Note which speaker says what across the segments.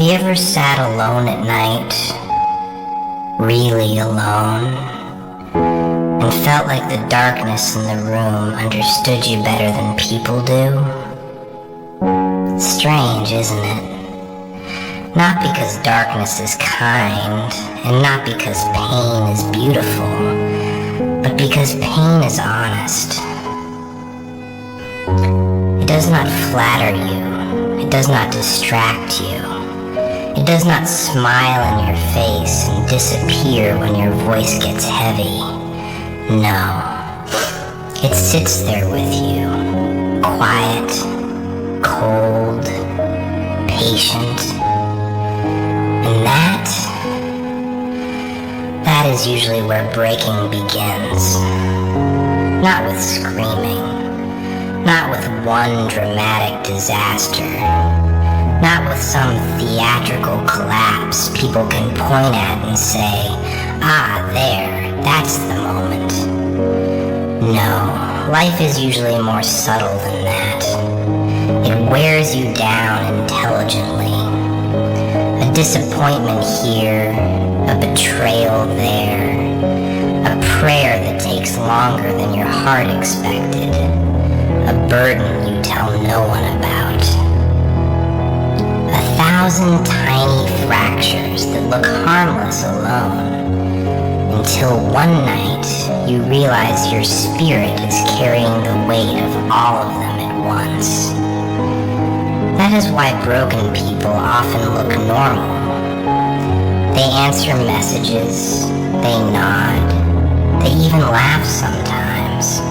Speaker 1: you ever sat alone at night, really alone, and felt like the darkness in the room understood you better than people do? Strange, isn't it? Not because darkness is kind, and not because pain is beautiful, but because pain is honest. It does not flatter you. It does not distract you. It does not smile in your face and disappear when your voice gets heavy. No. It sits there with you, quiet, cold, patient. And that is usually where breaking begins. Not with screaming. Not with one dramatic disaster. Not with some theatrical collapse people can point at and say, "Ah, there, that's the moment." No, life is usually more subtle than that. It wears you down intelligently. A disappointment here, a betrayal there, a prayer that takes longer than your heart expected. A burden you tell no one about. 1,000 tiny fractures that look harmless alone, until one night you realize your spirit is carrying the weight of all of them at once. That is why broken people often look normal. They answer messages, they nod, they even laugh sometimes.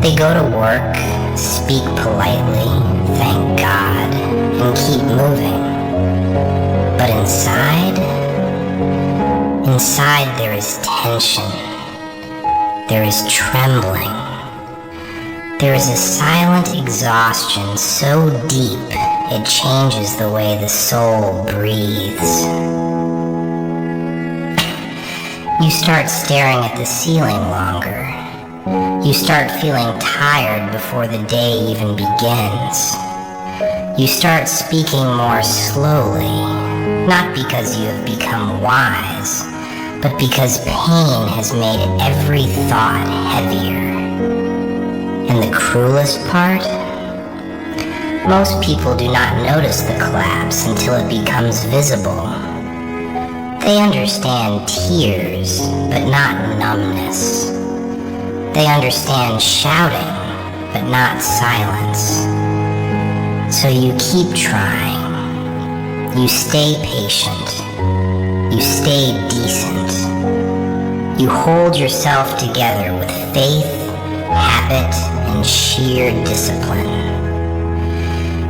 Speaker 1: They go to work, speak politely, thank God, and keep moving. But inside there is tension. There is trembling. There is a silent exhaustion so deep it changes the way the soul breathes. You start staring at the ceiling longer. You start feeling tired before the day even begins. You start speaking more slowly, not because you have become wise, but because pain has made every thought heavier. And the cruelest part? Most people do not notice the collapse until it becomes visible. They understand tears, but not numbness. They understand shouting, but not silence. So you keep trying. You stay patient. You stay decent. You hold yourself together with faith, habit, and sheer discipline.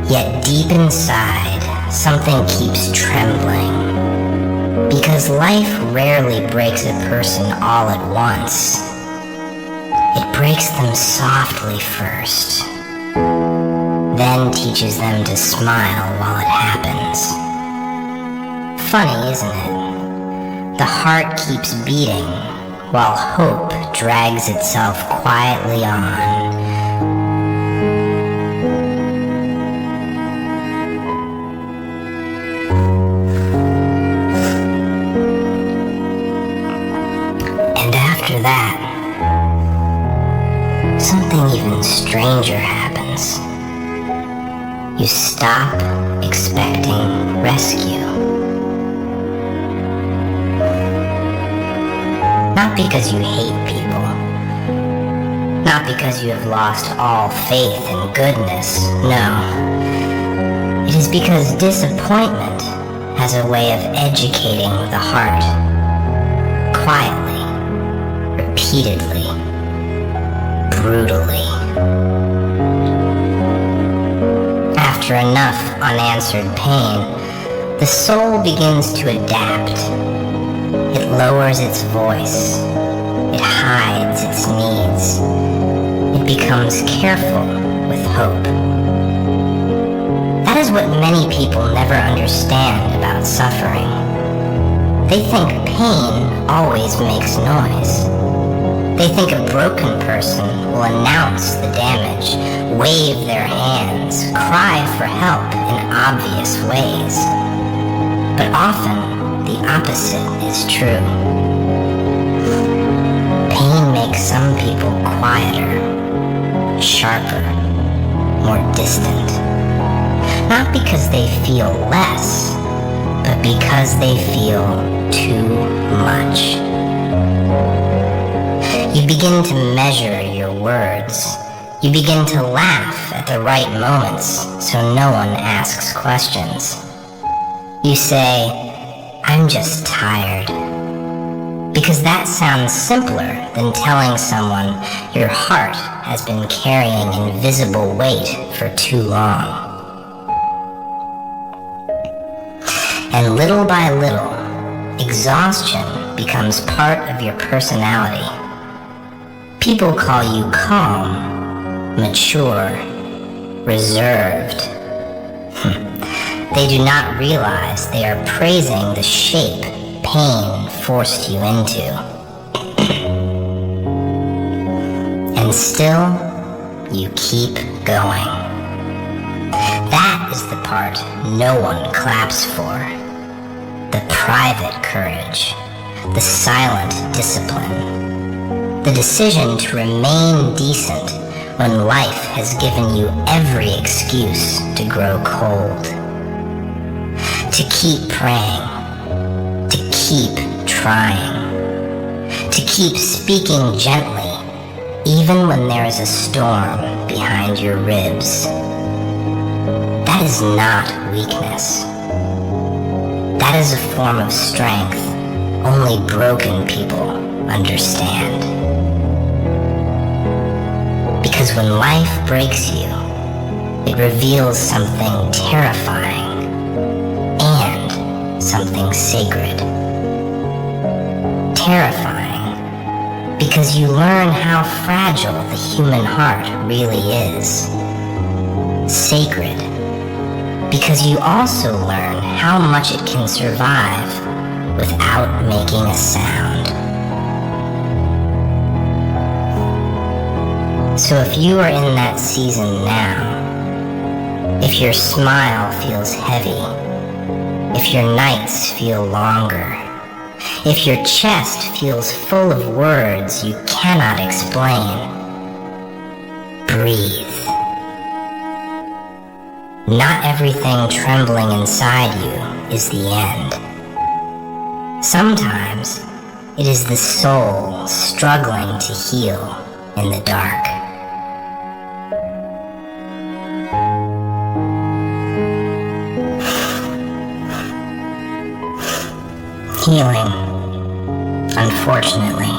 Speaker 1: Yet deep inside, something keeps trembling. Because life rarely breaks a person all at once. It breaks them softly first, then teaches them to smile while it happens. Funny, isn't it? The heart keeps beating while hope drags itself quietly on. And after that, something even stranger happens. You stop expecting rescue. Not because you hate people. Not because you have lost all faith in goodness. No. It is because disappointment has a way of educating the heart. Quietly. Repeatedly. Brutally. After enough unanswered pain, the soul begins to adapt. It lowers its voice. It hides its needs. It becomes careful with hope. That is what many people never understand about suffering. They think pain always makes noise. They think a broken person will announce the damage, wave their hands, cry for help in obvious ways. But often, the opposite is true. Pain makes some people quieter, sharper, more distant. Not because they feel less, but because they feel too much. You begin to measure your words. You begin to laugh at the right moments so no one asks questions. You say, "I'm just tired." Because that sounds simpler than telling someone your heart has been carrying invisible weight for too long. And little by little, exhaustion becomes part of your personality. People call you calm, mature, reserved. They do not realize they are praising the shape pain forced you into. And still, you keep going. That is the part no one claps for. The private courage, the silent discipline, the decision to remain decent when life has given you every excuse to grow cold. To keep praying, to keep trying, to keep speaking gently, even when there is a storm behind your ribs. That is not weakness. That is a form of strength only broken people understand. Because when life breaks you, it reveals something terrifying and something sacred. Terrifying because you learn how fragile the human heart really is. Sacred because you also learn how much it can survive without making a sound. So if you are in that season now, if your smile feels heavy, if your nights feel longer, if your chest feels full of words you cannot explain, breathe. Not everything trembling inside you is the end. Sometimes it is the soul struggling to heal in the dark. Healing, unfortunately,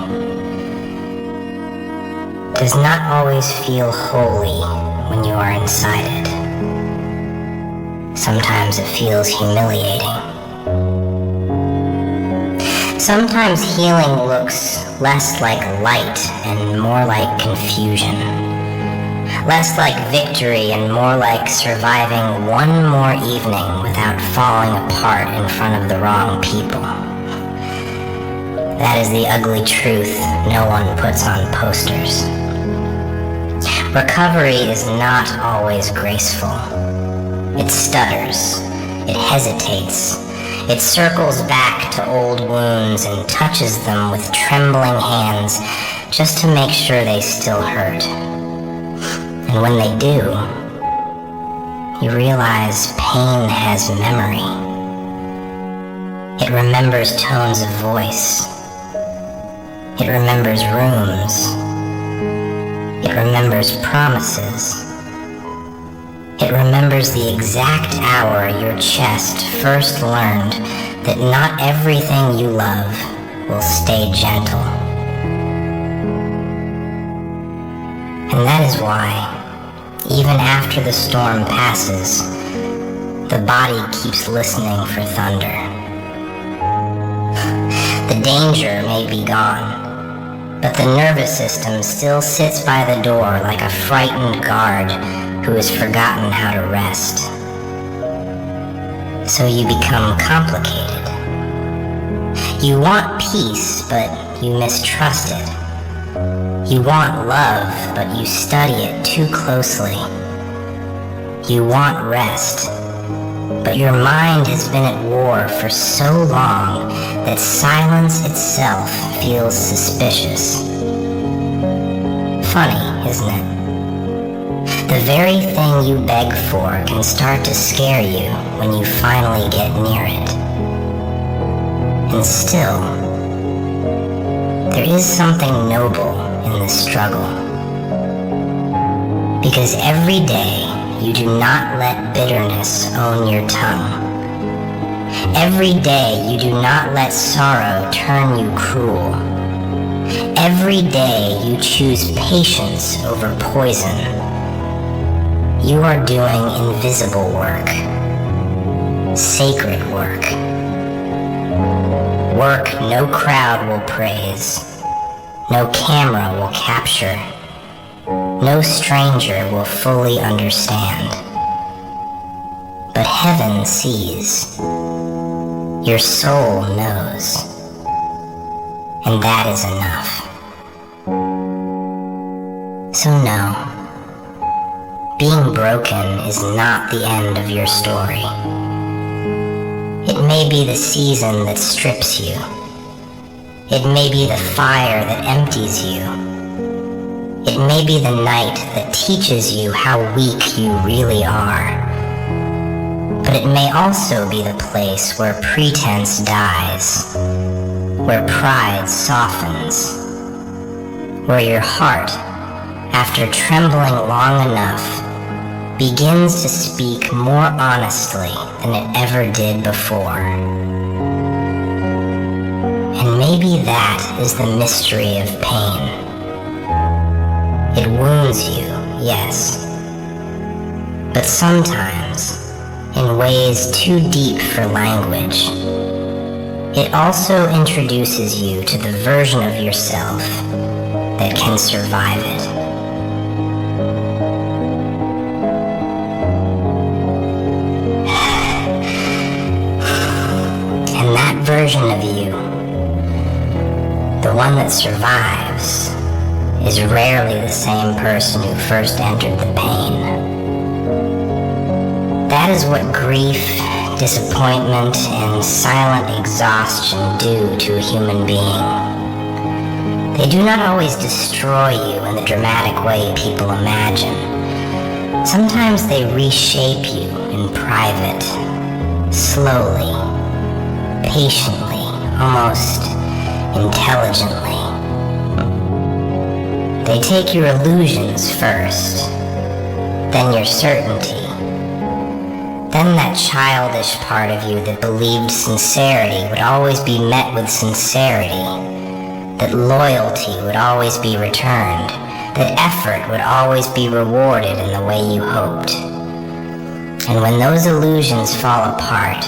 Speaker 1: does not always feel holy when you are inside it. Sometimes it feels humiliating. Sometimes healing looks less like light and more like confusion. Less like victory and more like surviving one more evening without falling apart in front of the wrong people. That is the ugly truth no one puts on posters. Recovery is not always graceful. It stutters, it hesitates, it circles back to old wounds and touches them with trembling hands just to make sure they still hurt. And when they do, you realize pain has memory. It remembers tones of voice. It remembers rooms. It remembers promises. It remembers the exact hour your chest first learned that not everything you love will stay gentle. And that is why, even after the storm passes, the body keeps listening for thunder. The danger may be gone, but the nervous system still sits by the door like a frightened guard who has forgotten how to rest. So you become complicated. You want peace, but you mistrust it. You want love, but you study it too closely. You want rest, But your mind has been at war for so long that silence itself feels suspicious. Funny, isn't it? The very thing you beg for can start to scare you when you finally get near it. And still, there is something noble in the struggle. Because every day you do not let bitterness own your tongue. Every day you do not let sorrow turn you cruel. Every day you choose patience over poison. You are doing invisible work, sacred work. Work no crowd will praise, no camera will capture, no stranger will fully understand. But heaven sees, your soul knows, and that is enough. So no, being broken is not the end of your story. It may be the season that strips you. It may be the fire that empties you. It may be the night that teaches you how weak you really are. But it may also be the place where pretense dies, where pride softens, where your heart, after trembling long enough, begins to speak more honestly than it ever did before. And maybe that is the mystery of pain. It wounds you, yes, but sometimes, in ways too deep for language, it also introduces you to the version of yourself that can survive it. And that version of you, the one that survives, is rarely the same person who first entered the pain. That is what grief, disappointment, and silent exhaustion do to a human being. They do not always destroy you in the dramatic way people imagine. Sometimes they reshape you in private, slowly, patiently, almost intelligently. They take your illusions first, then your certainty, then that childish part of you that believed sincerity would always be met with sincerity, that loyalty would always be returned, that effort would always be rewarded in the way you hoped. And when those illusions fall apart,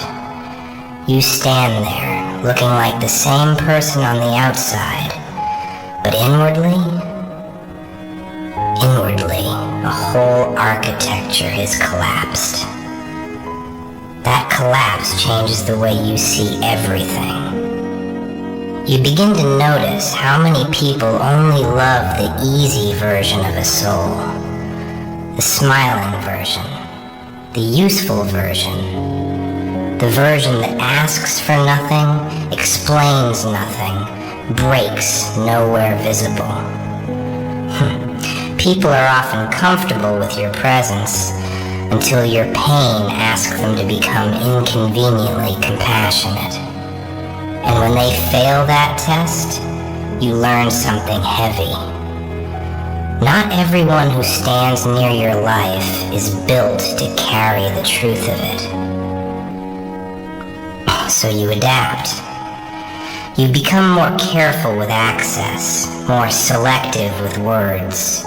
Speaker 1: you stand there looking like the same person on the outside, but inwardly, a whole architecture is collapsed. That collapse changes the way you see everything. You begin to notice how many people only love the easy version of a soul, the smiling version, the useful version, the version that asks for nothing, explains nothing, breaks nowhere visible. People are often comfortable with your presence until your pain asks them to become inconveniently compassionate. And when they fail that test, you learn something heavy. Not everyone who stands near your life is built to carry the truth of it. So you adapt. You become more careful with access, more selective with words,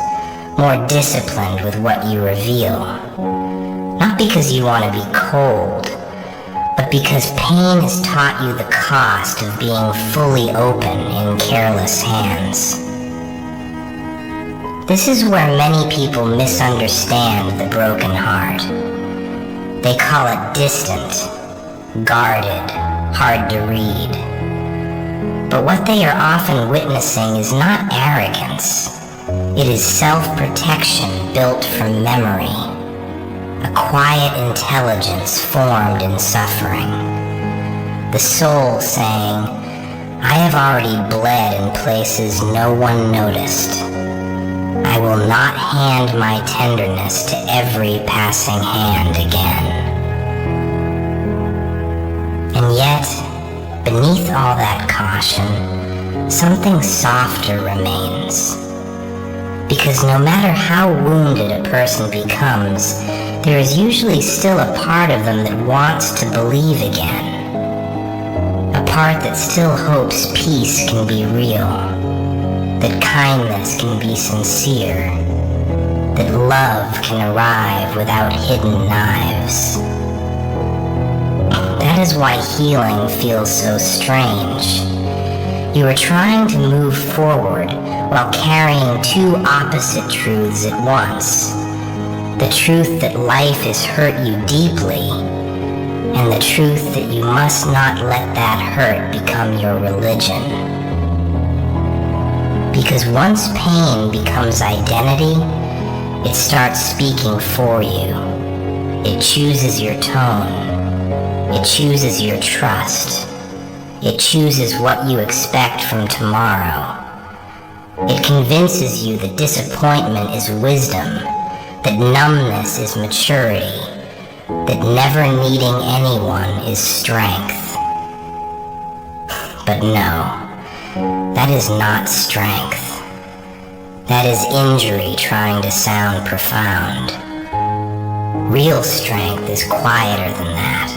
Speaker 1: more disciplined with what you reveal. Not because you want to be cold, but because pain has taught you the cost of being fully open in careless hands. This is where many people misunderstand the broken heart. They call it distant, guarded, hard to read. But what they are often witnessing is not arrogance. It is self-protection built from memory. a quiet intelligence formed in suffering, the soul saying, I have already bled in places no one noticed. I will not hand my tenderness to every passing hand again. And yet, beneath all that caution, something softer remains. Because no matter how wounded a person becomes, there is usually still a part of them that wants to believe again. A part that still hopes peace can be real, that kindness can be sincere, that love can arrive without hidden knives. That is why healing feels so strange. You are trying to move forward while carrying two opposite truths at once. The truth that life has hurt you deeply, and the truth that you must not let that hurt become your religion. Because once pain becomes identity, it starts speaking for you. It chooses your tone. It chooses your trust. It chooses what you expect from tomorrow. It convinces you that disappointment is wisdom, that numbness is maturity, that never needing anyone is strength. But no, that is not strength. That is injury trying to sound profound. Real strength is quieter than that.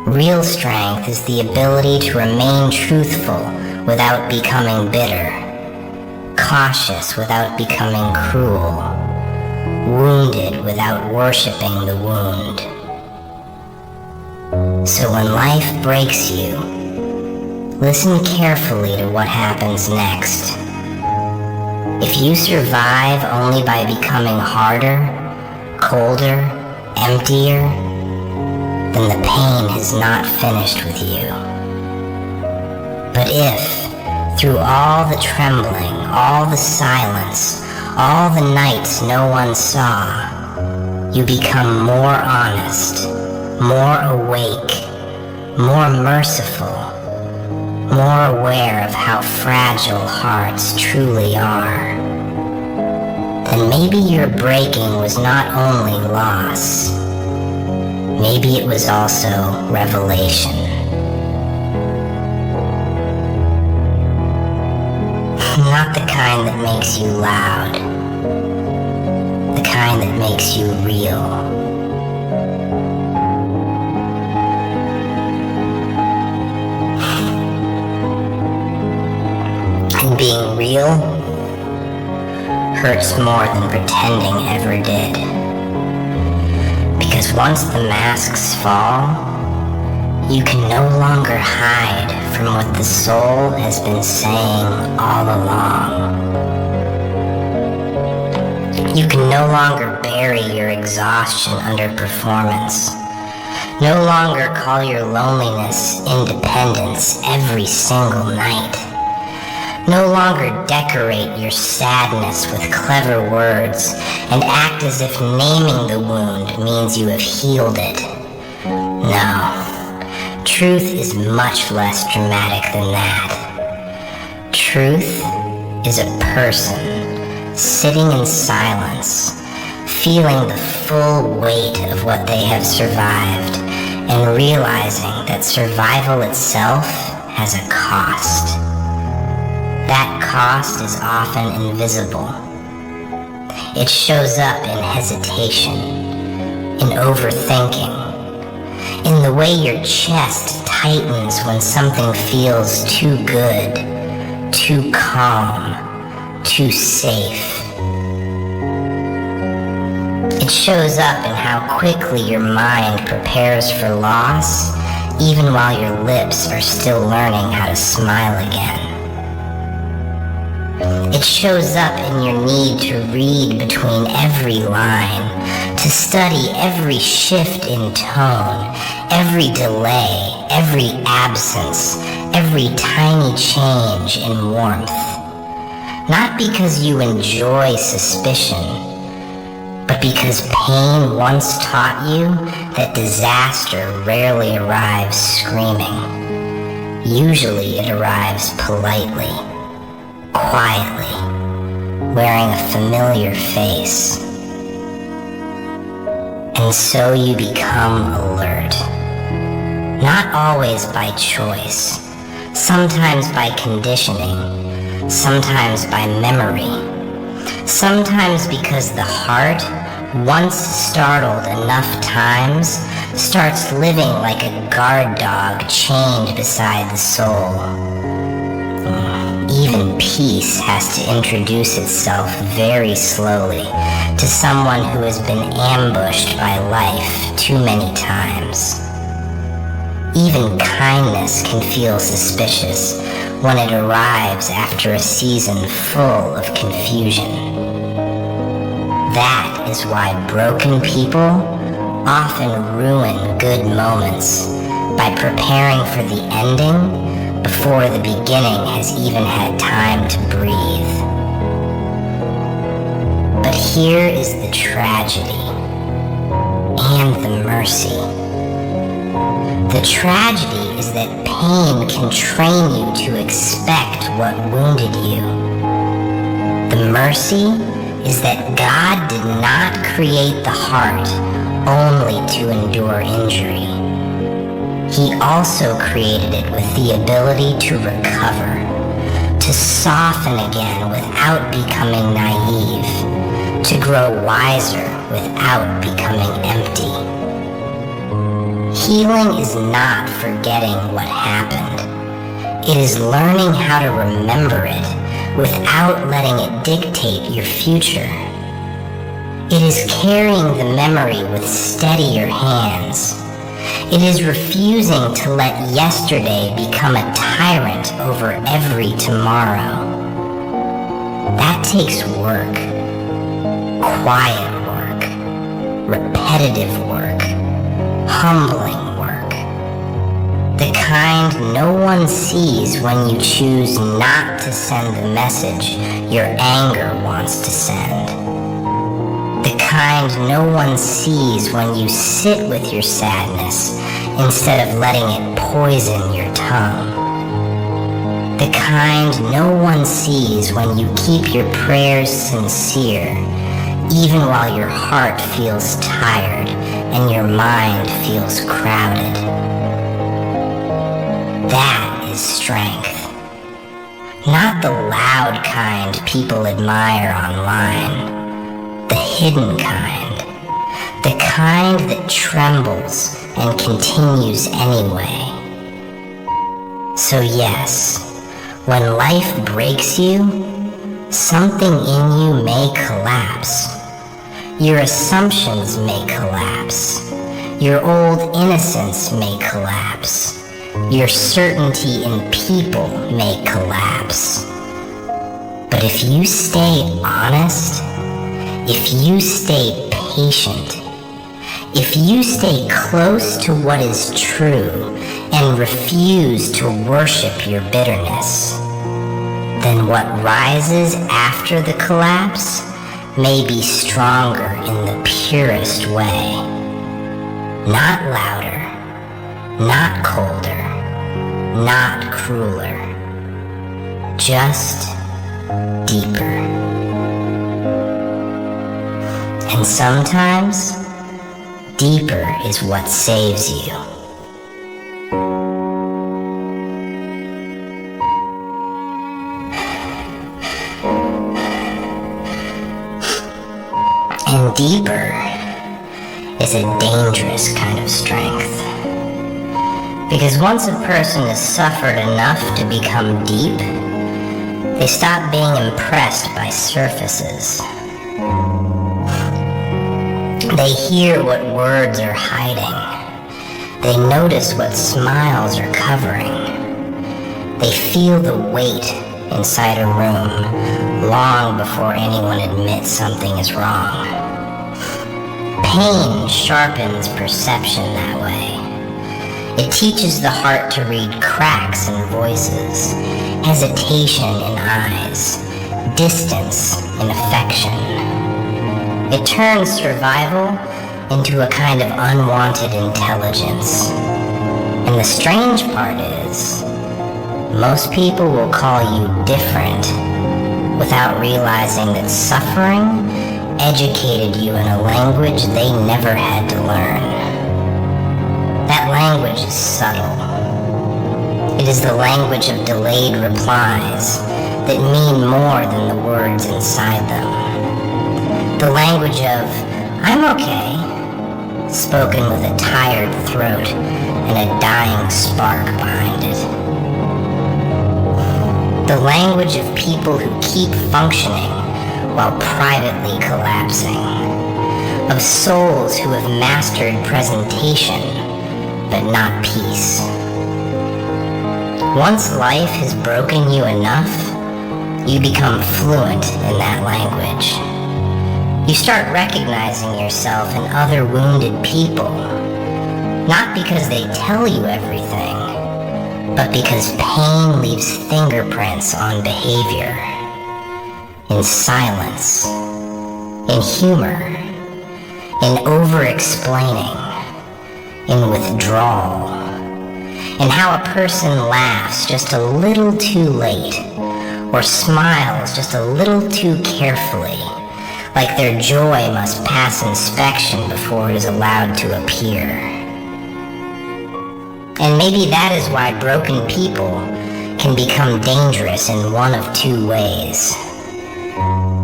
Speaker 1: Real strength is the ability to remain truthful without becoming bitter, cautious without becoming cruel, wounded without worshiping the wound. So when life breaks you, listen carefully to what happens next. If you survive only by becoming harder, colder, emptier, then the pain has not finished with you. But if, through all the trembling, all the silence, all the nights no one saw, you become more honest, more awake, more merciful, more aware of how fragile hearts truly are, then maybe your breaking was not only loss, maybe it was also revelation. Not the kind that makes you loud, the kind that makes you real. And being real hurts more than pretending ever did. Because once the masks fall, you can no longer hide from what the soul has been saying all along. You can no longer bury your exhaustion under performance. No longer call your loneliness independence every single night. No longer decorate your sadness with clever words and act as if naming the wound means you have healed it. No. Truth is much less dramatic than that. Truth is a person sitting in silence, feeling the full weight of what they have survived, and realizing that survival itself has a cost. That cost is often invisible. It shows up in hesitation, in overthinking, in the way your chest tightens when something feels too good, too calm, too safe. It shows up in how quickly your mind prepares for loss, even while your lips are still learning how to smile again. It shows up in your need to read between every line, to study every shift in tone, every delay, every absence, every tiny change in warmth. Not because you enjoy suspicion, but because pain once taught you that disaster rarely arrives screaming. Usually it arrives politely, quietly, wearing a familiar face. And so you become alert. Not always by choice, sometimes by conditioning, sometimes by memory, sometimes because the heart, once startled enough times, starts living like a guard dog chained beside the soul. Even peace has to introduce itself very slowly to someone who has been ambushed by life too many times. Even kindness can feel suspicious when it arrives after a season full of confusion. That is why broken people often ruin good moments by preparing for the ending before the beginning has even had time to breathe. But here is the tragedy and the mercy. The tragedy is that pain can train you to expect what wounded you. The mercy is that God did not create the heart only to endure injury. He also created it with the ability to recover, to soften again without becoming naive, to grow wiser without becoming empty. Healing is not forgetting what happened. It is learning how to remember it without letting it dictate your future. It is carrying the memory with steadier hands. It is refusing to let yesterday become a tyrant over every tomorrow. That takes work. Quiet work. Repetitive work. Humbling work. The kind no one sees when you choose not to send the message your anger wants to send. The kind no one sees when you sit with your sadness instead of letting it poison your tongue. The kind no one sees when you keep your prayers sincere, even while your heart feels tired and your mind feels crowded. That is strength. Not the loud kind people admire online. The hidden kind. The kind that trembles and continues anyway. So yes, when life breaks you, something in you may collapse. Your assumptions may collapse. Your old innocence may collapse. Your certainty in people may collapse. But if you stay honest, if you stay patient, if you stay close to what is true and refuse to worship your bitterness, then what rises after the collapse may be stronger in the purest way. Not louder, not colder, not crueler, just deeper. And sometimes, deeper is what saves you. And deeper is a dangerous kind of strength. Because once a person has suffered enough to become deep, they stop being impressed by surfaces. They hear what words are hiding. They notice what smiles are covering. They feel the weight inside a room long before anyone admits something is wrong. Pain sharpens perception that way. It teaches the heart to read cracks in voices, hesitation in eyes, distance in affection. It turns survival into a kind of unwanted intelligence. And the strange part is, most people will call you different without realizing that suffering educated you in a language they never had to learn. That language is subtle. It is the language of delayed replies that mean more than the words inside them. The language of, "I'm okay," spoken with a tired throat and a dying spark behind it. The language of people who keep functioning while privately collapsing. Of souls who have mastered presentation, but not peace. Once life has broken you enough, you become fluent in that language. You start recognizing yourself in other wounded people, not because they tell you everything, but because pain leaves fingerprints on behavior, in silence, in humor, in over-explaining, in withdrawal, in how a person laughs just a little too late, or smiles just a little too carefully, like their joy must pass inspection before it is allowed to appear. And maybe that is why broken people can become dangerous in one of two ways.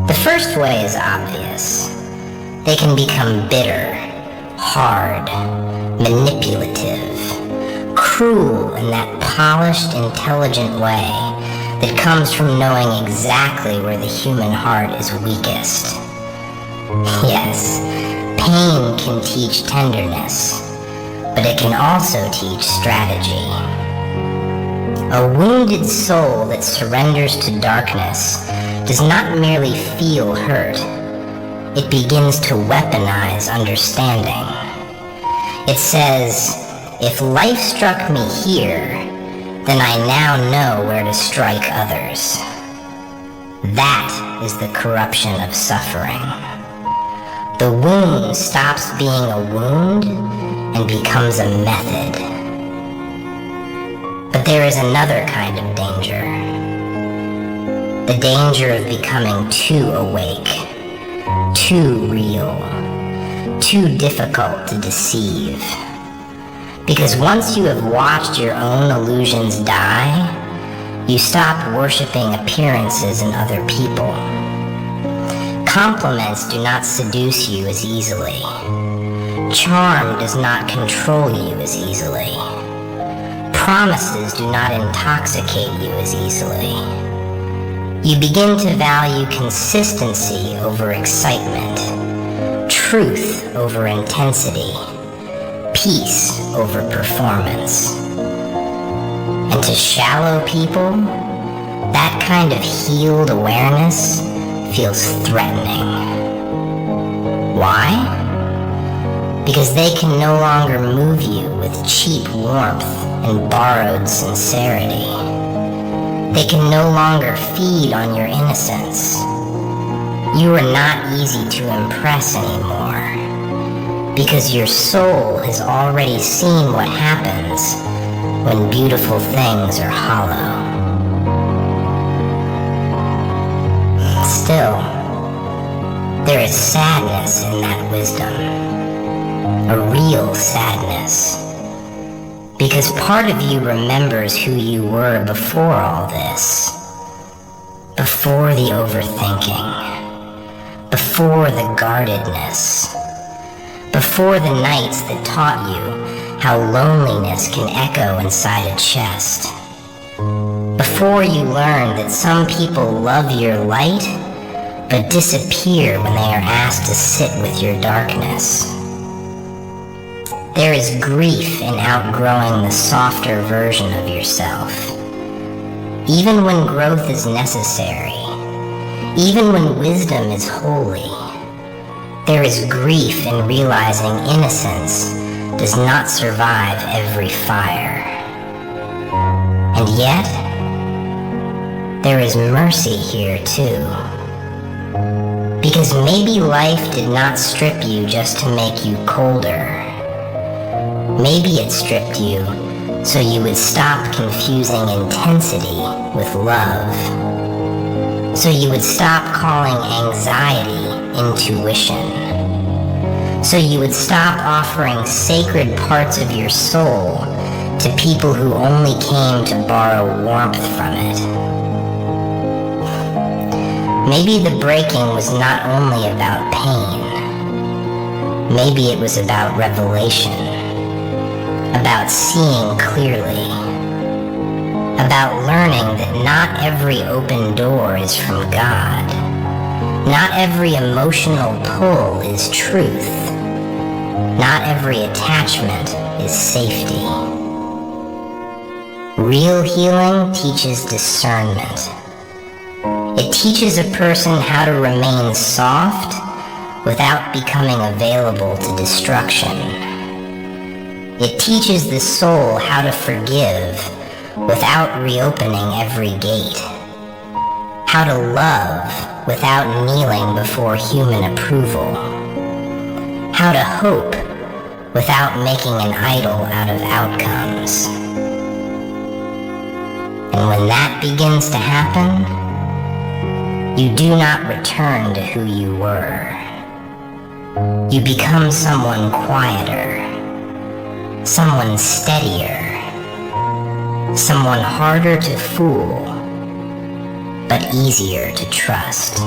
Speaker 1: The first way is obvious. They can become bitter, hard, manipulative, cruel in that polished, intelligent way that comes from knowing exactly where the human heart is weakest. Yes, pain can teach tenderness, but it can also teach strategy. A wounded soul that surrenders to darkness does not merely feel hurt, it begins to weaponize understanding. It says, if life struck me here, then I now know where to strike others. That is the corruption of suffering. The wound stops being a wound and becomes a method. But there is another kind of danger. The danger of becoming too awake, too real, too difficult to deceive. Because once you have watched your own illusions die, you stop worshiping appearances in other people. Compliments do not seduce you as easily. Charm does not control you as easily. Promises do not intoxicate you as easily. You begin to value consistency over excitement, truth over intensity, peace over performance. And to shallow people, that kind of healed awareness feels threatening. Why? Because they can no longer move you with cheap warmth and borrowed sincerity. They can no longer feed on your innocence. You are not easy to impress anymore, because your soul has already seen what happens when beautiful things are hollow. Still, there is sadness in that wisdom, a real sadness, because part of you remembers who you were before all this, before the overthinking, before the guardedness, before the nights that taught you how loneliness can echo inside a chest, before you learned that some people love your light but disappear when they are asked to sit with your darkness. There is grief in outgrowing the softer version of yourself. Even when growth is necessary, even when wisdom is holy, there is grief in realizing innocence does not survive every fire. And yet, there is mercy here too. Because maybe life did not strip you just to make you colder. Maybe it stripped you so you would stop confusing intensity with love. So you would stop calling anxiety intuition. So you would stop offering sacred parts of your soul to people who only came to borrow warmth from it. Maybe the breaking was not only about pain. Maybe it was about revelation, about seeing clearly, about learning that not every open door is from God. Not every emotional pull is truth. Not every attachment is safety. Real healing teaches discernment. It teaches a person how to remain soft without becoming available to destruction. It teaches the soul how to forgive without reopening every gate. How to love without kneeling before human approval. How to hope without making an idol out of outcomes. And when that begins to happen, you do not return to who you were. You become someone quieter, someone steadier, someone harder to fool, but easier to trust.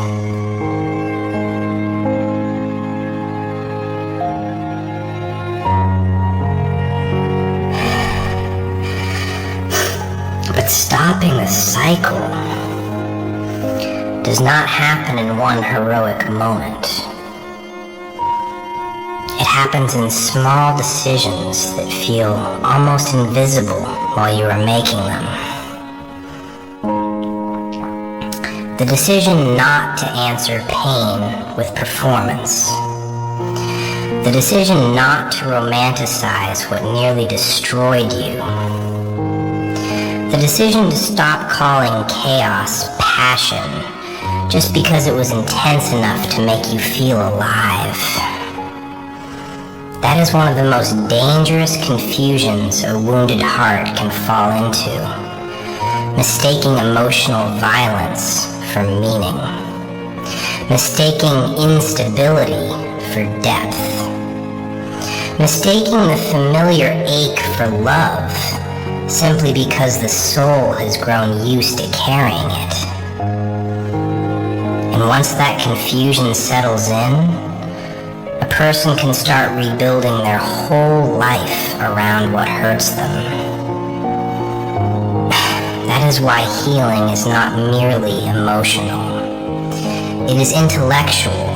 Speaker 1: But stopping the cycle does not happen in one heroic moment. It happens in small decisions that feel almost invisible while you are making them. The decision not to answer pain with performance. The decision not to romanticize what nearly destroyed you. The decision to stop calling chaos passion just because it was intense enough to make you feel alive. That is one of the most dangerous confusions a wounded heart can fall into, mistaking emotional violence for meaning, mistaking instability for depth, mistaking the familiar ache for love simply because the soul has grown used to carrying it. And once that confusion settles in, a person can start rebuilding their whole life around what hurts them. That is why healing is not merely emotional. It is intellectual,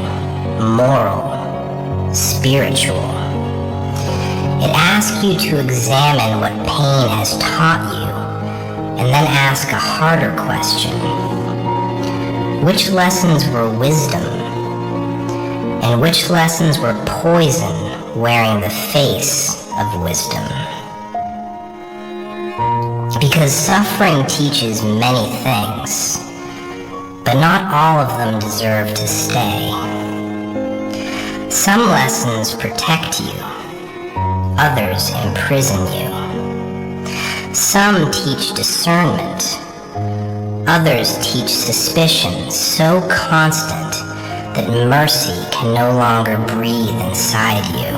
Speaker 1: moral, spiritual. It asks you to examine what pain has taught you, and then ask a harder question. Which lessons were wisdom? And which lessons were poison wearing the face of wisdom? Because suffering teaches many things, but not all of them deserve to stay. Some lessons protect you, others imprison you. Some teach discernment, others teach suspicion so constant that mercy can no longer breathe inside you.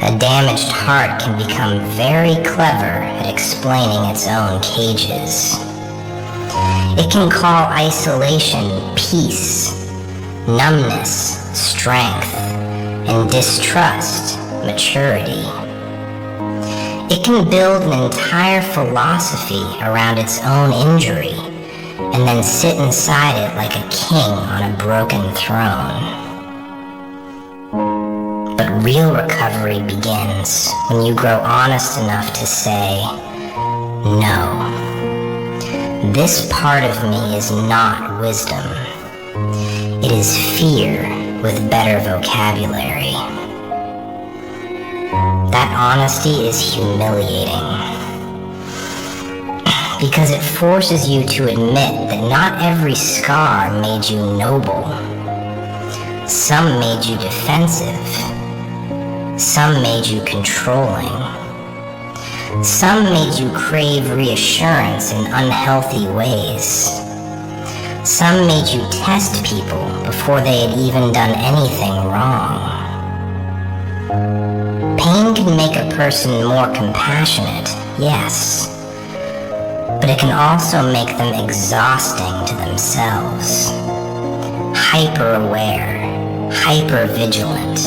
Speaker 1: A damaged heart can become very clever at explaining its own cages. It can call isolation peace, numbness strength, and distrust maturity. It can build an entire philosophy around its own injury and then sit inside it like a king on a broken throne. But real recovery begins when you grow honest enough to say, no, this part of me is not wisdom. It is fear with better vocabulary. That honesty is humiliating because it forces you to admit that not every scar made you noble. Some made you defensive. Some made you controlling. Some made you crave reassurance in unhealthy ways. Some made you test people before they had even done anything wrong. Pain can make a person more compassionate, yes, but it can also make them exhausting to themselves. Hyper-aware, hyper-vigilant,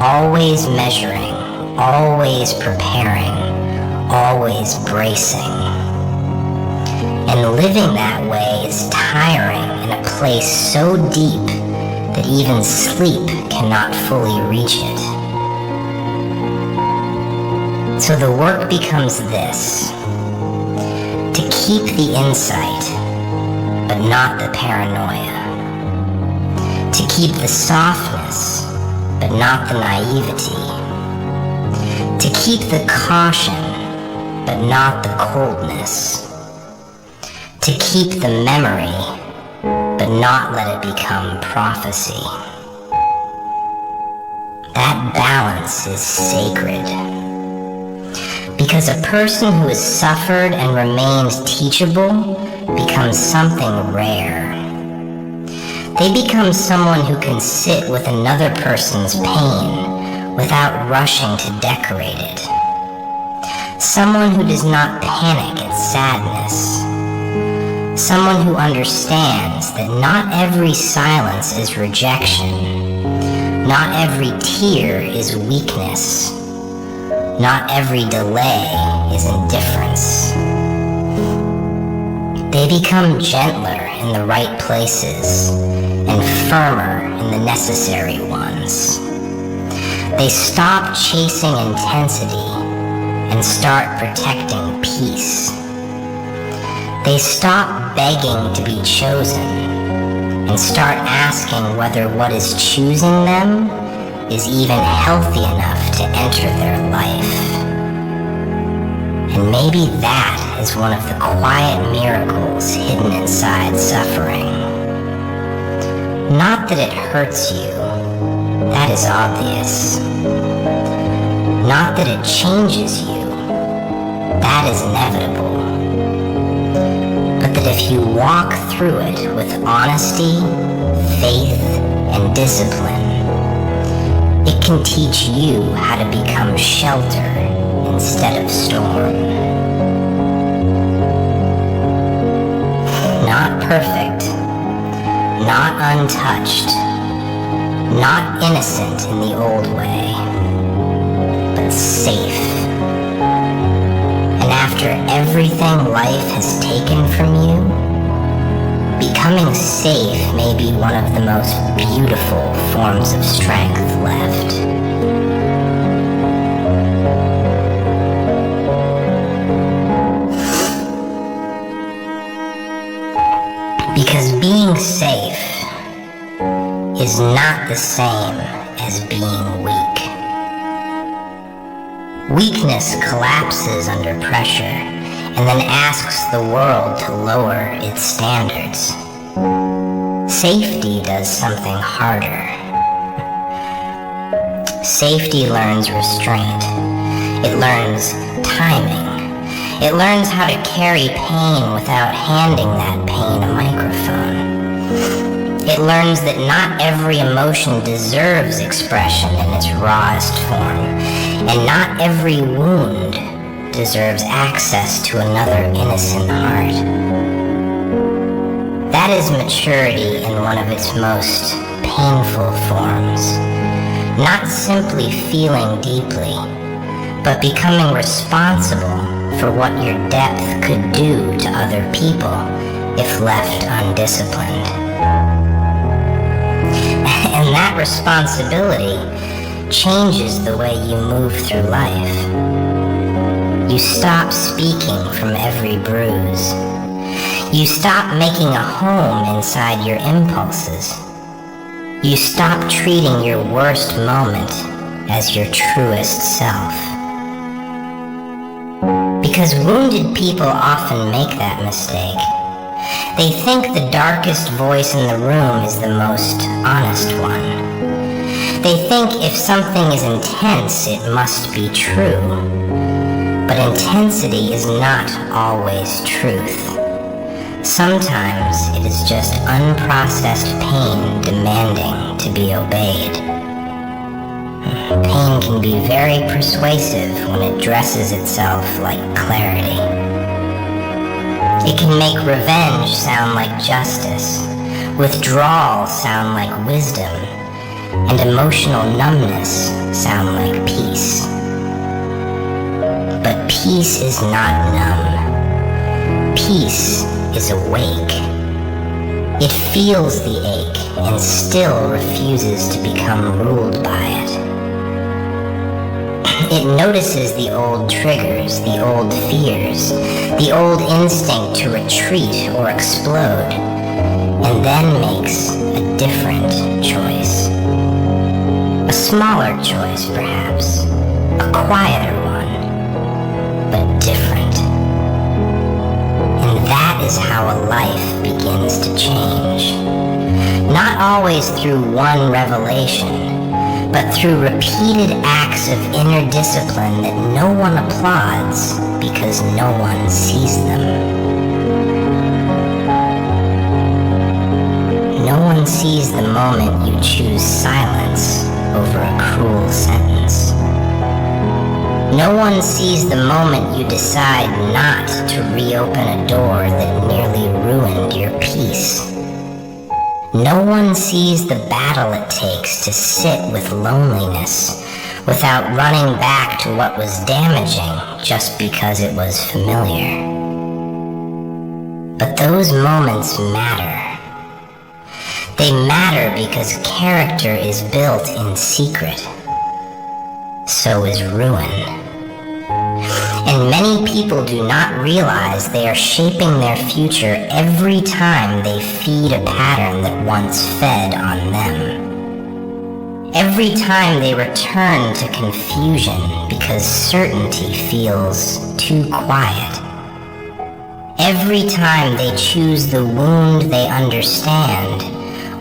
Speaker 1: always measuring, always preparing, always bracing. And living that way is tiring in a place so deep that even sleep cannot fully reach it. So the work becomes this: to keep the insight, but not the paranoia. To keep the softness, but not the naivety. To keep the caution, but not the coldness. To keep the memory, but not let it become prophecy. That balance is sacred. Because a person who has suffered and remained teachable becomes something rare. They become someone who can sit with another person's pain without rushing to decorate it. Someone who does not panic at sadness. Someone who understands that not every silence is rejection. Not every tear is weakness. Not every delay is indifference. They become gentler in the right places and firmer in the necessary ones. They stop chasing intensity and start protecting peace. They stop begging to be chosen and start asking whether what is choosing them is even healthy enough to enter their life. And maybe that is one of the quiet miracles hidden inside suffering. Not that it hurts you, that is obvious. Not that it changes you, that is inevitable. But that if you walk through it with honesty, faith, and discipline, it can teach you how to become shelter instead of storm. Not perfect, not untouched, not innocent in the old way, but safe. And after everything life has taken from you, becoming safe may be one of the most beautiful forms of strength left. Because being safe is not the same as being weak. Weakness collapses under pressure and then asks the world to lower its standards. Safety does something harder. Safety learns restraint. It learns timing. It learns how to carry pain without handing that pain a microphone. It learns that not every emotion deserves expression in its rawest form, and not every wound deserves access to another innocent heart. That is maturity in one of its most painful forms. Not simply feeling deeply, but becoming responsible for what your depth could do to other people if left undisciplined. And that responsibility changes the way you move through life. You stop speaking from every bruise. You stop making a home inside your impulses. You stop treating your worst moment as your truest self. Because wounded people often make that mistake. They think the darkest voice in the room is the most honest one. They think if something is intense, it must be true. But intensity is not always truth. Sometimes it is just unprocessed pain demanding to be obeyed. Pain can be very persuasive when it dresses itself like clarity. It can make revenge sound like justice, withdrawal sound like wisdom, and emotional numbness sound like peace. But peace is not numb. Peace is awake. It feels the ache and still refuses to become ruled by it. It notices the old triggers, the old fears, the old instinct to retreat or explode, and then makes a different choice. A smaller choice, perhaps, a quieter one, but different. And that is how a life begins to change. Not always through one revelation, but through repeated acts of inner discipline that no one applauds because no one sees them. No one sees the moment you choose silence over a cruel sentence. No one sees the moment you decide not to reopen a door that nearly ruined your peace. No one sees the battle it takes to sit with loneliness without running back to what was damaging just because it was familiar. But those moments matter. They matter because character is built in secret. So is ruin. And many people do not realize they are shaping their future every time they feed a pattern that once fed on them. Every time they return to confusion because certainty feels too quiet. Every time they choose the wound they understand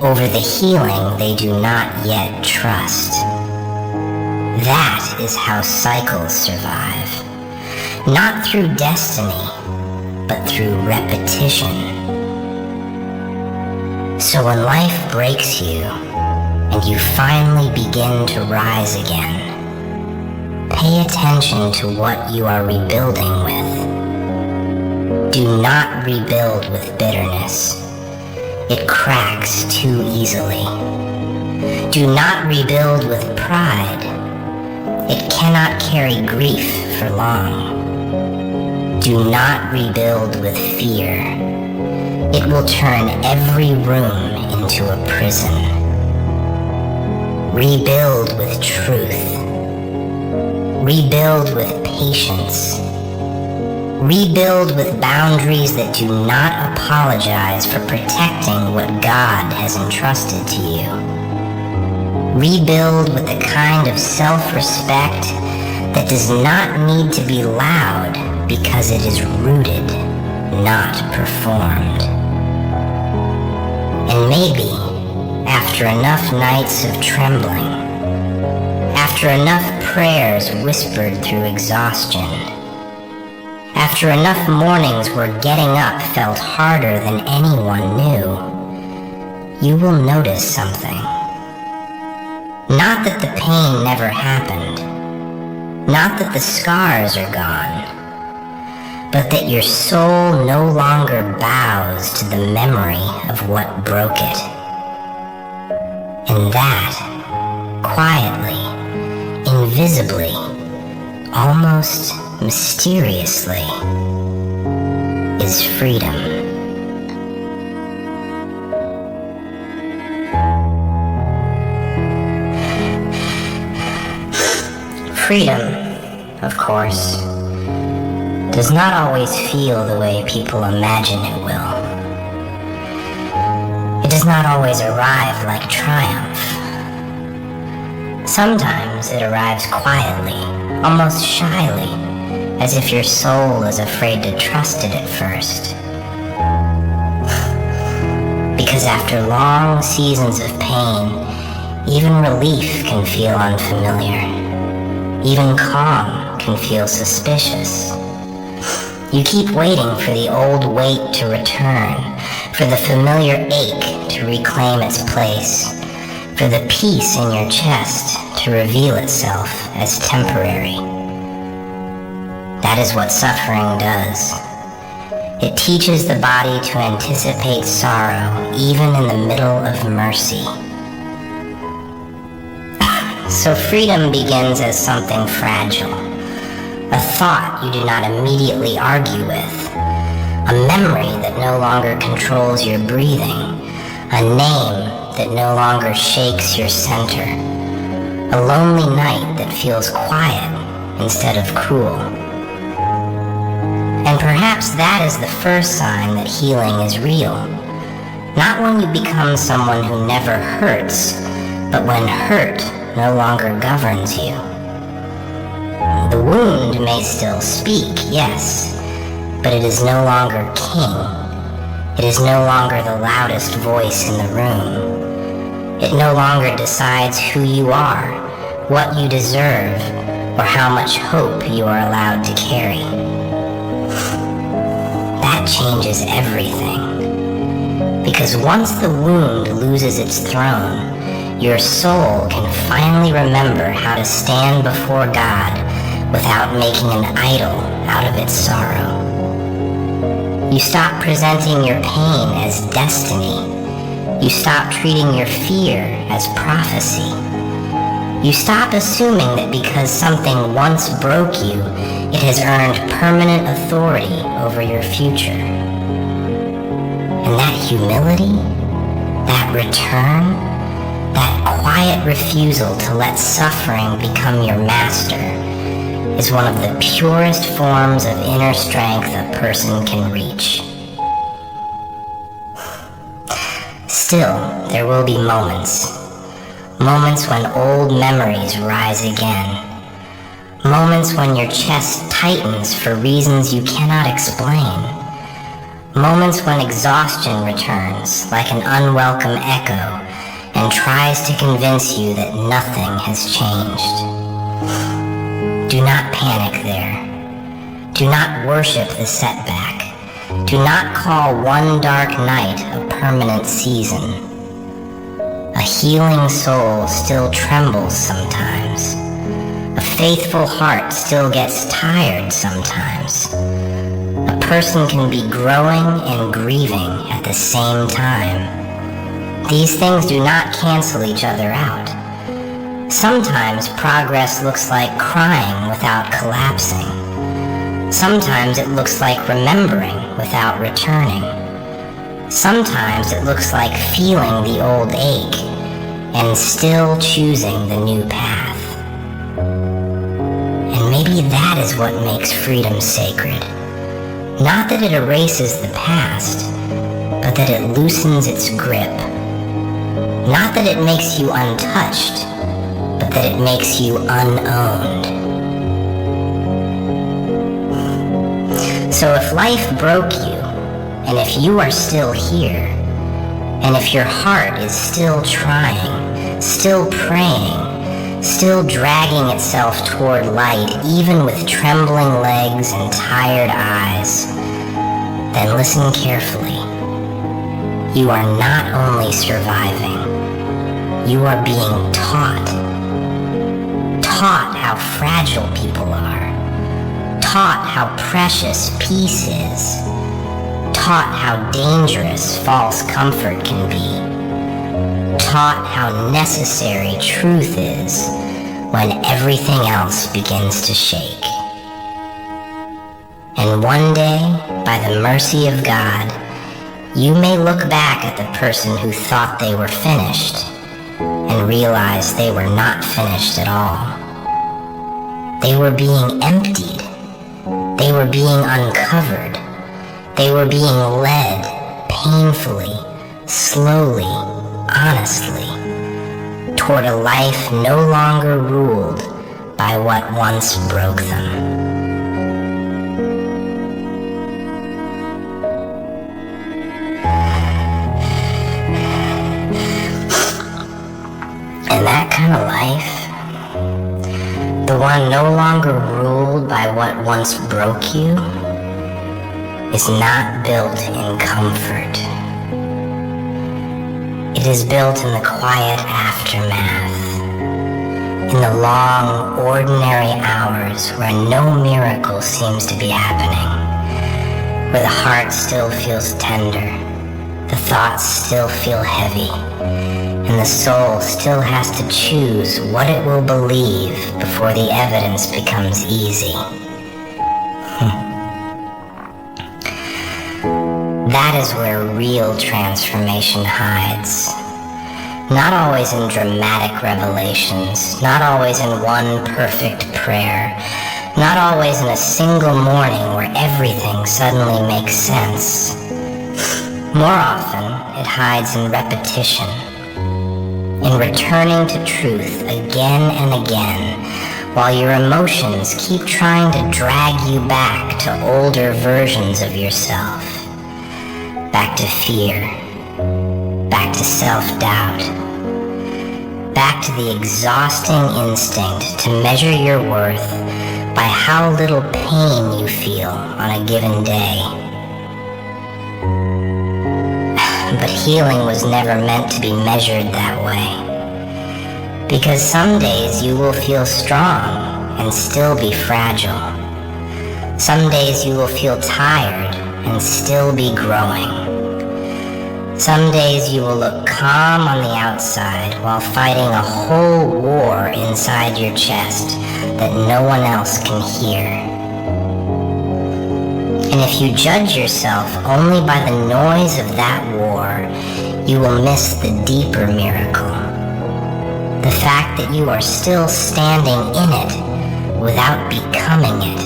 Speaker 1: over the healing they do not yet trust. That is how cycles survive. Not through destiny, but through repetition. So when life breaks you, and you finally begin to rise again, pay attention to what you are rebuilding with. Do not rebuild with bitterness. It cracks too easily. Do not rebuild with pride. It cannot carry grief for long. Do not rebuild with fear. It will turn every room into a prison. Rebuild with truth. Rebuild with patience. Rebuild with boundaries that do not apologize for protecting what God has entrusted to you. Rebuild with the kind of self-respect that does not need to be loud because it is rooted, not performed. And maybe, after enough nights of trembling, after enough prayers whispered through exhaustion, after enough mornings where getting up felt harder than anyone knew, you will notice something. Not that the pain never happened, not that the scars are gone, but that your soul no longer bows to the memory of what broke it. And that, quietly, invisibly, almost mysteriously, is freedom. Freedom, of course, does not always feel the way people imagine it will. It does not always arrive like triumph. Sometimes it arrives quietly, almost shyly, as if your soul is afraid to trust it at first. Because after long seasons of pain, even relief can feel unfamiliar. Even calm can feel suspicious. You keep waiting for the old weight to return, for the familiar ache to reclaim its place, for the peace in your chest to reveal itself as temporary. That is what suffering does. It teaches the body to anticipate sorrow even in the middle of mercy. So freedom begins as something fragile, a thought you do not immediately argue with, a memory that no longer controls your breathing, a name that no longer shakes your center, a lonely night that feels quiet instead of cruel. And perhaps that is the first sign that healing is real. Not when you become someone who never hurts, but when hurt no longer governs you. The wound may still speak, yes, but it is no longer king. It is no longer the loudest voice in the room. It no longer decides who you are, what you deserve, or how much hope you are allowed to carry. That changes everything. Because once the wound loses its throne, your soul can finally remember how to stand before God without making an idol out of its sorrow. You stop presenting your pain as destiny. You stop treating your fear as prophecy. You stop assuming that because something once broke you, it has earned permanent authority over your future. And that humility, that return, that quiet refusal to let suffering become your master is one of the purest forms of inner strength a person can reach. Still, there will be moments when old memories rise again, moments when your chest tightens for reasons you cannot explain, moments when exhaustion returns like an unwelcome echo and tries to convince you that nothing has changed. Do not panic there. Do not worship the setback. Do not call one dark night a permanent season. A healing soul still trembles sometimes. A faithful heart still gets tired sometimes. A person can be growing and grieving at the same time. These things do not cancel each other out. Sometimes progress looks like crying without collapsing. Sometimes it looks like remembering without returning. Sometimes it looks like feeling the old ache and still choosing the new path. And maybe that is what makes freedom sacred. Not that it erases the past, but that it loosens its grip. Not that it makes you untouched, but that it makes you unowned. So if life broke you, and if you are still here, and if your heart is still trying, still praying, still dragging itself toward light, even with trembling legs and tired eyes, then listen carefully. You are not only surviving, you are being taught how fragile people are, taught how precious peace is, taught how dangerous false comfort can be, taught how necessary truth is when everything else begins to shake. And one day, by the mercy of God, you may look back at the person who thought they were finished and realize they were not finished at all. They were being emptied. They were being uncovered. They were being led painfully, slowly, honestly, toward a life no longer ruled by what once broke them. no longer ruled by what once broke you is not built in comfort. It is built in the quiet aftermath, in the long, ordinary hours where no miracle seems to be happening, where the heart still feels tender, the thoughts still feel heavy, and the soul still has to choose what it will believe before the evidence becomes easy. That is where real transformation hides. Not always in dramatic revelations, not always in one perfect prayer, not always in a single morning where everything suddenly makes sense. More often, it hides in repetition, in returning to truth again and again, while your emotions keep trying to drag you back to older versions of yourself. Back to fear, back to self-doubt, back to the exhausting instinct to measure your worth by how little pain you feel on a given day. But healing was never meant to be measured that way, because some days you will feel strong and still be fragile. Some days you will feel tired and still be growing. Some days you will look calm on the outside while fighting a whole war inside your chest that no one else can hear. And if you judge yourself only by the noise of that war, you will miss the deeper miracle. The fact that you are still standing in it without becoming it.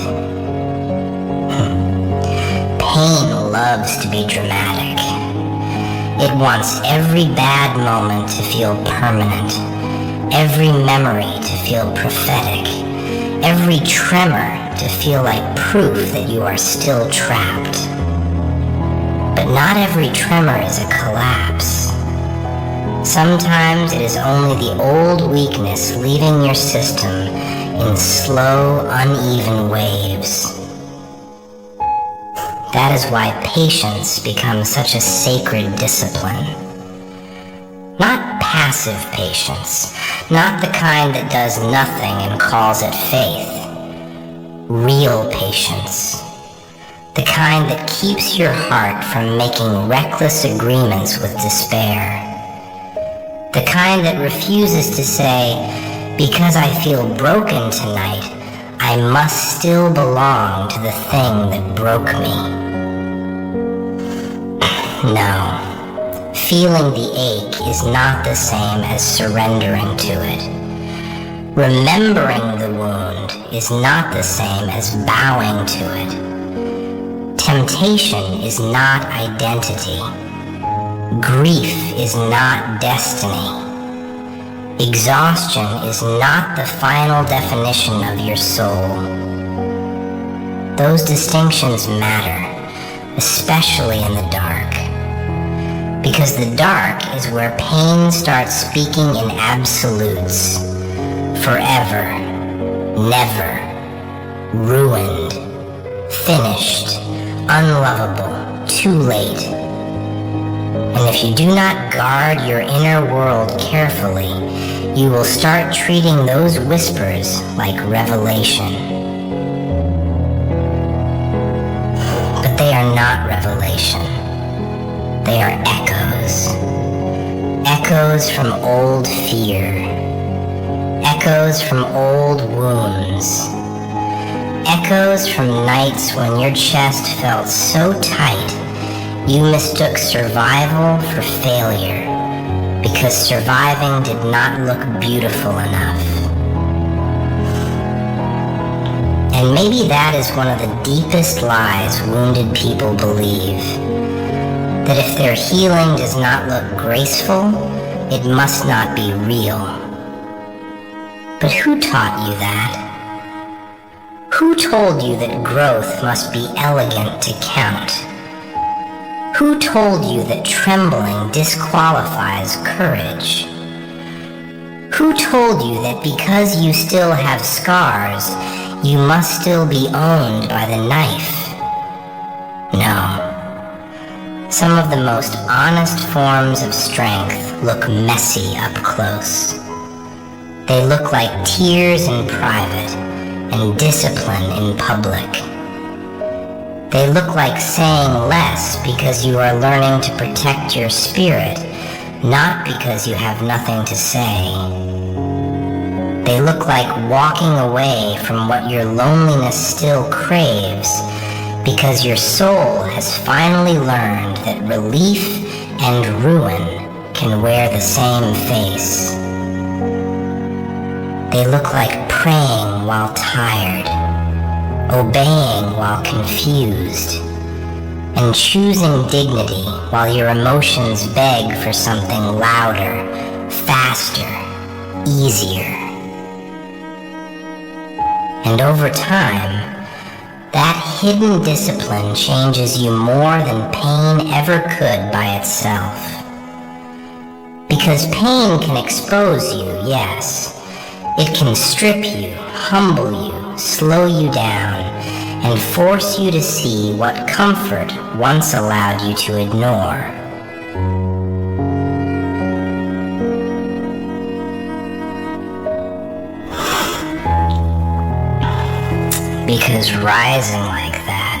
Speaker 1: Pain loves to be dramatic. It wants every bad moment to feel permanent, every memory to feel prophetic, every tremor to feel like proof that you are still trapped. But not every tremor is a collapse. Sometimes it is only the old weakness leaving your system in slow, uneven waves. That is why patience becomes such a sacred discipline. Not passive patience, not the kind that does nothing and calls it faith. Real patience. The kind that keeps your heart from making reckless agreements with despair. The kind that refuses to say, because I feel broken tonight, I must still belong to the thing that broke me. No, feeling the ache is not the same as surrendering to it. Remembering the wound is not the same as bowing to it. Temptation is not identity. Grief is not destiny. Exhaustion is not the final definition of your soul. Those distinctions matter, especially in the dark. Because the dark is where pain starts speaking in absolutes. Forever, never, ruined, finished, unlovable, too late. And if you do not guard your inner world carefully, you will start treating those whispers like revelation. But they are not revelation. They are echoes. Echoes from old fear. Echoes from old wounds. Echoes from nights when your chest felt so tight you mistook survival for failure because surviving did not look beautiful enough. And maybe that is one of the deepest lies wounded people believe. That if their healing does not look graceful, it must not be real. But who taught you that? Who told you that growth must be elegant to count? Who told you that trembling disqualifies courage? Who told you that because you still have scars, you must still be owned by the knife? No. Some of the most honest forms of strength look messy up close. They look like tears in private and discipline in public. They look like saying less because you are learning to protect your spirit, not because you have nothing to say. They look like walking away from what your loneliness still craves, because your soul has finally learned that relief and ruin can wear the same face. They look like praying while tired, obeying while confused, and choosing dignity while your emotions beg for something louder, faster, easier. And over time, that hidden discipline changes you more than pain ever could by itself. Because pain can expose you, yes. It can strip you, humble you, slow you down, and force you to see what comfort once allowed you to ignore. Because rising like that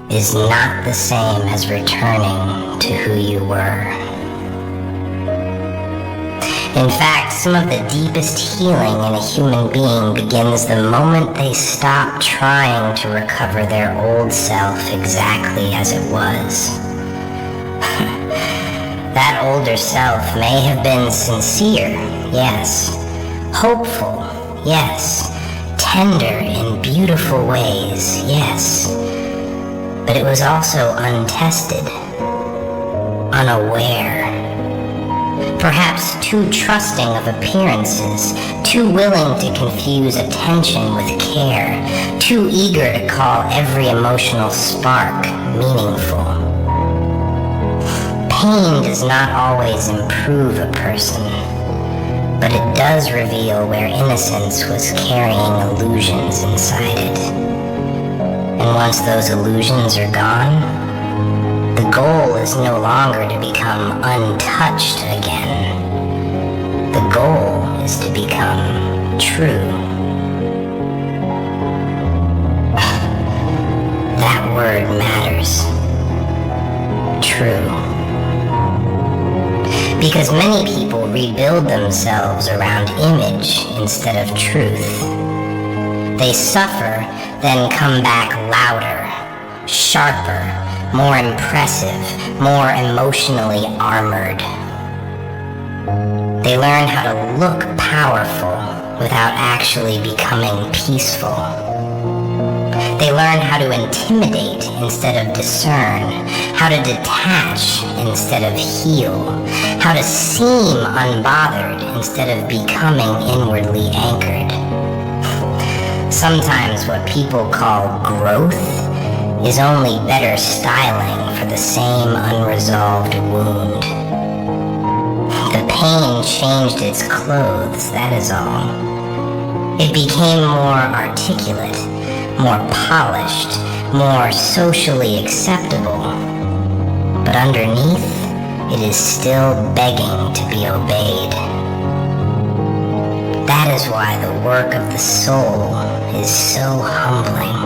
Speaker 1: is not the same as returning to who you were. In fact, some of the deepest healing in a human being begins the moment they stop trying to recover their old self exactly as it was. That older self may have been sincere, yes. Hopeful, yes. Tender in beautiful ways, yes. But it was also untested, unaware. Perhaps too trusting of appearances, too willing to confuse attention with care, too eager to call every emotional spark meaningful. Pain does not always improve a person, but it does reveal where innocence was carrying illusions inside it. And once those illusions are gone, the goal is no longer to become untouched again. The goal is to become true. That word matters. True. Because many people rebuild themselves around image instead of truth. They suffer, then come back louder, sharper, more impressive, more emotionally armored. They learn how to look powerful without actually becoming peaceful. They learn how to intimidate instead of discern, how to detach instead of heal, how to seem unbothered instead of becoming inwardly anchored. Sometimes what people call growth is only better styling for the same unresolved wound. The pain changed its clothes, that is all. It became more articulate, more polished, more socially acceptable. But underneath, it is still begging to be obeyed. That is why the work of the soul is so humbling.